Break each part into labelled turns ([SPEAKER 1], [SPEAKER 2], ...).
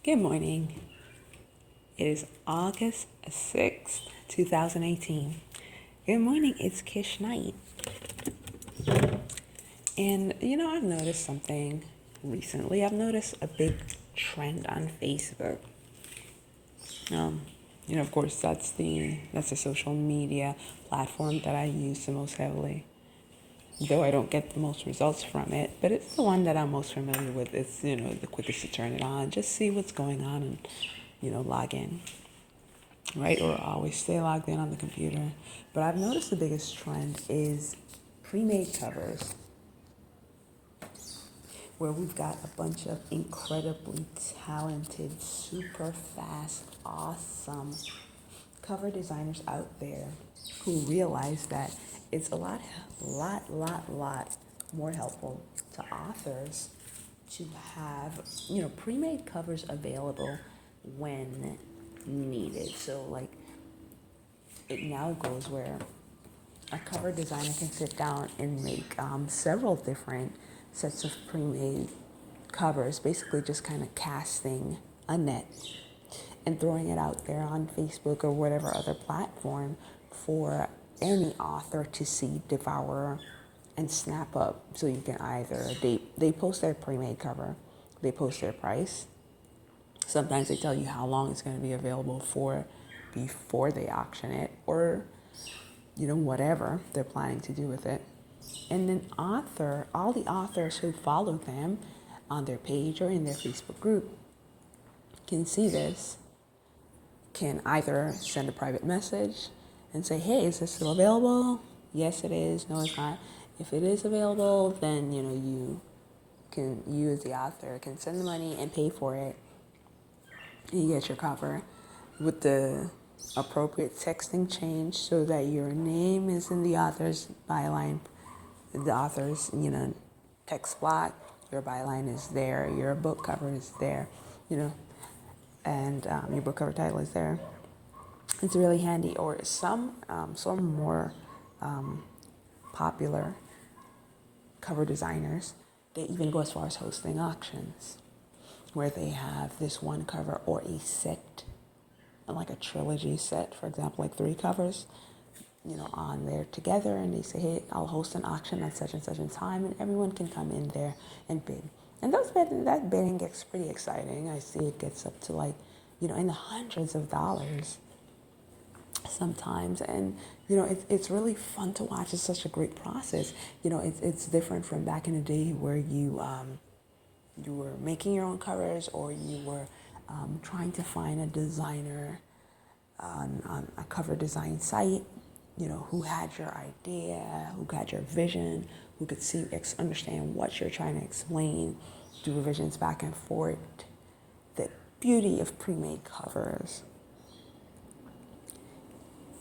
[SPEAKER 1] Good morning. It is August 6th, 2018. Good morning, it's Kish Night. And I've noticed something recently. I've noticed a big trend on Facebook. Of course, that's the social media platform that I use the most heavily. Though I don't get the most results from it, but it's the one that I'm most familiar with. It's the quickest to turn it on, just see what's going on, and log in, right? Or always stay logged in on the computer. But I've noticed the biggest trend is pre-made covers, where we've got a bunch of incredibly talented, super fast, awesome cover designers out there who realize that it's a lot more helpful to authors to have, pre-made covers available when needed. So like it now goes where a cover designer can sit down and make several different sets of pre-made covers, basically just kind of casting a net and throwing it out there on Facebook or whatever other platform for any author to see, devour, and snap up. So you can either, they post their pre-made cover, they post their price. Sometimes they tell you how long it's going to be available for before they auction it, or whatever they're planning to do with it. And then all the authors who follow them on their page or in their Facebook group can see this, can either send a private message and say, hey, is this still available? Yes, it is. No, it's not. If it is available, then, you as the author can send the money and pay for it. And you get your cover with the appropriate texting change so that your name is in the author's byline, the author's, text block, your byline is there, your book cover is there, and your book cover title is there. It's really handy. Or some more popular cover designers, they even go as far as hosting auctions where they have this one cover or a set, like a trilogy set, for example, like 3 covers, on there together, and they say, hey, I'll host an auction at such and such a time, and everyone can come in there and bid. And that bidding gets pretty exciting. I see it gets up to like, in the hundreds of dollars sometimes, and it's really fun to watch. It's such a great process. It's different from back in the day where you were making your own covers, or you were trying to find a designer on a cover design site, who had your idea, who had your vision, who could understand what you're trying to explain, do revisions back and forth. The beauty of pre-made covers,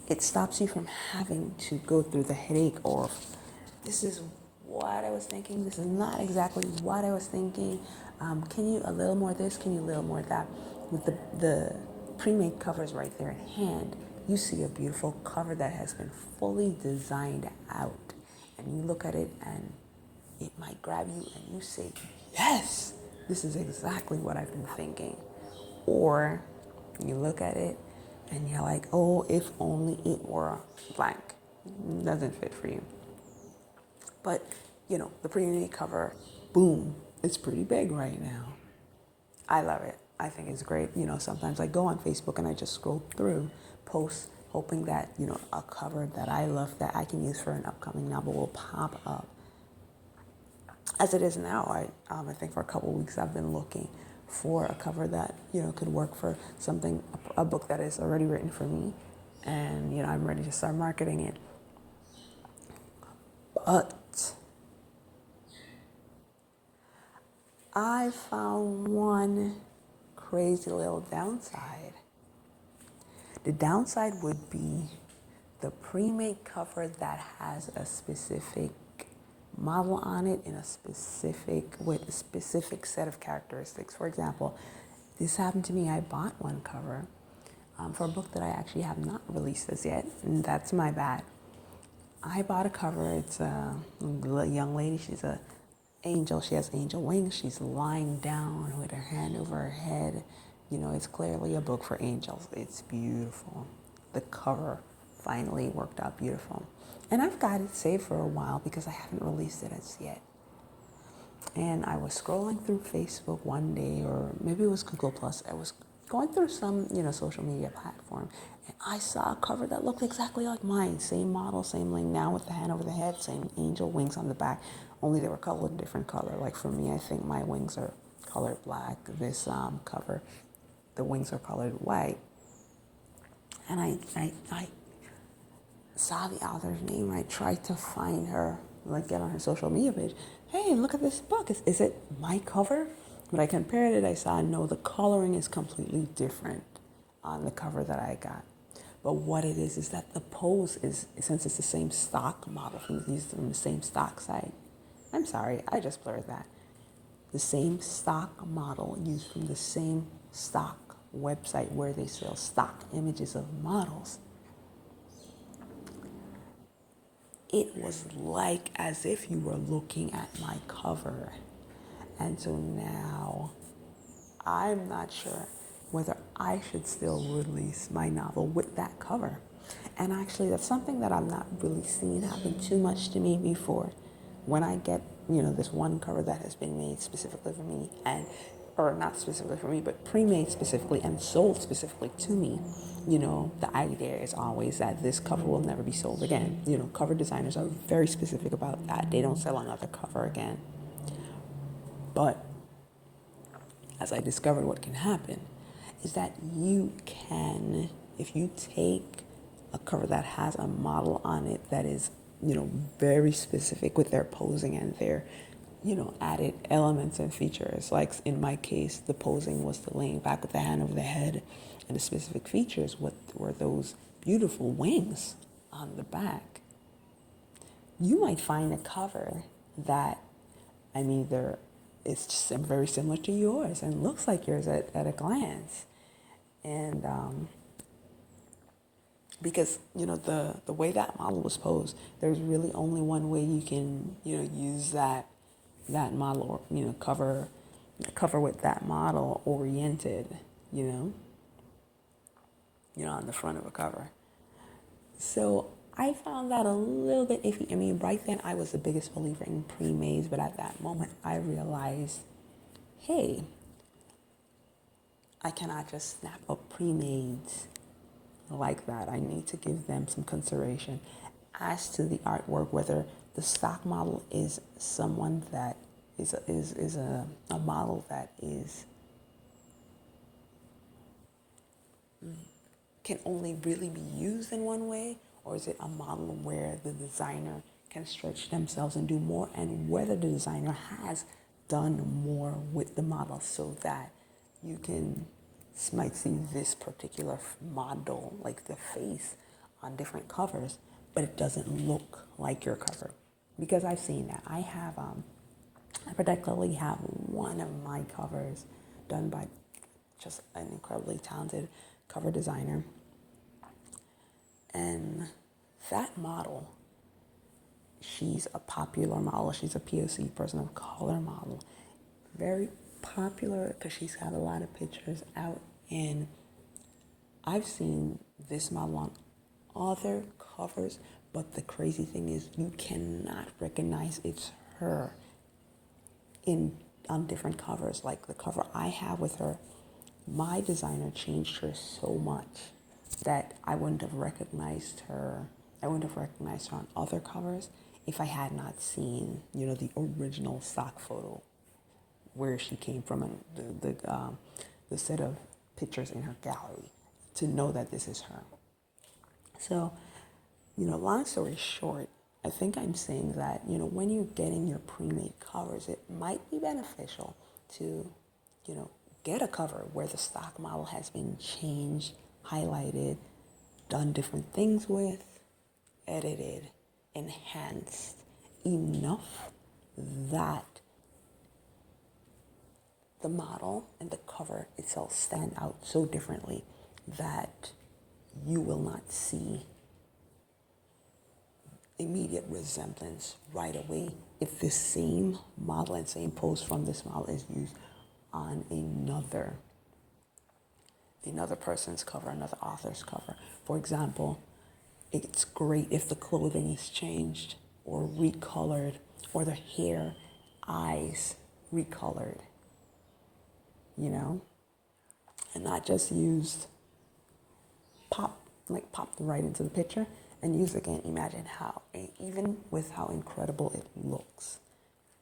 [SPEAKER 1] it stops you from having to go through the headache of, this is what I was thinking, this is not exactly what I was thinking, can you a little more this, can you a little more that? With the pre-made covers right there in hand, you see a beautiful cover that has been fully designed out, and you look at it and it might grab you and you say, yes, this is exactly what I've been thinking. Or you look at it and you're like, oh, if only it were blank. It doesn't fit for you. But, the pre-made cover, boom, it's pretty big right now. I love it. I think it's great. Sometimes I go on Facebook and I just scroll through posts hoping that, a cover that I love that I can use for an upcoming novel will pop up. As it is now, I think for a couple of weeks I've been looking for a cover that, could work for something, a book that is already written for me. And, I'm ready to start marketing it. But I found one crazy little downside. The downside would be the pre-made cover that has a specific model on it with a specific set of characteristics. For example, this happened to me. I bought one cover for a book that I actually have not released as yet, and that's my bad. I bought a cover. It's a young lady. She's a angel. She has angel wings. She's lying down with her hand over her head, You know, it's clearly a book for angels. It's beautiful. The cover finally worked out beautiful. And I've got it saved for a while because I haven't released it as yet. And I was scrolling through Facebook one day, or maybe it was Google Plus. I was going through some, social media platform, and I saw a cover that looked exactly like mine. Same model, same link, now with the hand over the head, same angel wings on the back, only they were colored different color. Like for me, I think my wings are colored black. This cover, the wings are colored white. And I saw the author's name. I tried to find her, like get on her social media page. Hey, look at this book. Is it my cover? When I compared it, I saw, no, the coloring is completely different on the cover that I got. But what it is that the pose is, since it's the same stock model from the same stock site. I'm sorry, I just blurred that. The same stock model used from the same stock website where they sell stock images of models. It was like as if you were looking at my cover. And so now I'm not sure whether I should still release my novel with that cover. And actually, that's something that I'm not really seeing happen too much to me before. When I get, this one cover that has been made specifically for me, or not specifically for me, but pre-made specifically and sold specifically to me, the idea is always that this cover will never be sold again. Cover designers are very specific about that. They don't sell another cover again. But as I discovered, what can happen is that you can, if you take a cover that has a model on it that is, very specific with their posing and their, added elements and features. Like in my case, the posing was the laying back with the hand over the head, and the specific features were those beautiful wings on the back. You might find a cover that, it's just very similar to yours and looks like yours at a glance. And because, the way that model was posed, there's really only one way you can, use that model, or, cover with that model oriented, on the front of a cover. So I found that a little bit iffy. Right then I was the biggest believer in pre-mades, but at that moment I realized, hey, I cannot just snap up pre-mades like that. I need to give them some consideration as to the artwork, whether the stock model is someone that is a model that can only really be used in one way, or is it a model where the designer can stretch themselves and do more, and whether the designer has done more with the model so that you might see this particular model, like the face, on different covers, but it doesn't look like your cover. Because I've seen that. I particularly have one of my covers done by just an incredibly talented cover designer. And that model, she's a popular model. She's a POC, person of color model. Very popular because she's got a lot of pictures out. And I've seen this model on other covers, but the crazy thing is you cannot recognize it's her on different covers. Like the cover I have with her, my designer changed her so much that I wouldn't have recognized her. I wouldn't have recognized her on other covers if I had not seen, the original stock photo where she came from, and the set of pictures in her gallery to know that this is her. So, long story short, I think I'm saying that, when you're getting your pre-made covers, it might be beneficial to, get a cover where the stock model has been changed, highlighted, done different things with, edited, enhanced enough that the model and the cover itself stand out so differently that you will not see immediate resemblance right away if the same model and same pose from this model is used on another another person's cover, another author's cover. For example, it's great if the clothing is changed or recolored, or the hair, eyes recolored, you know, and not just used popped right into the picture and used again. Imagine how, even with how incredible it looks,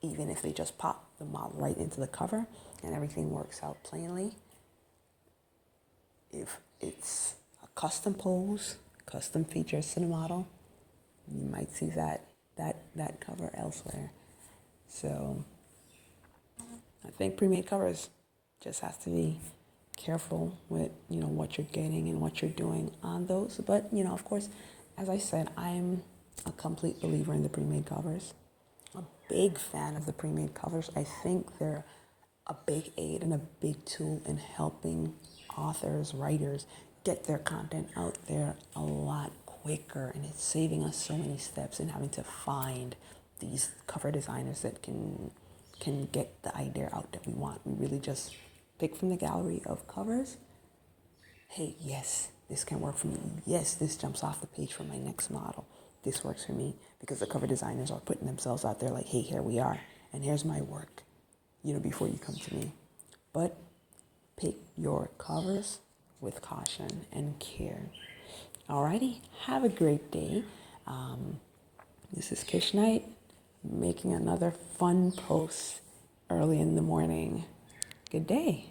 [SPEAKER 1] even if they just pop the model right into the cover and everything works out plainly, if it's a custom pose, custom features to the model, you might see that cover elsewhere. So I think pre-made covers just have to be careful with, you know, what you're getting and what you're doing on those. But, you know, of course, as I said, I'm a complete believer in the pre-made covers. A big fan of the pre-made covers. I think they're a big aid and a big tool in helping authors, writers get their content out there a lot quicker, and it's saving us so many steps in having to find these cover designers that can get the idea out that we want. We really just pick from the gallery of covers. Hey, yes, this can work for me. Yes, this jumps off the page for my next model. This works for me, because the cover designers are putting themselves out there like, hey, here we are, and here's my work, you know, before you come to me. But pick your covers with caution and care. Alrighty, have a great day. This is Kish Knight making another fun post early in the morning. Good day.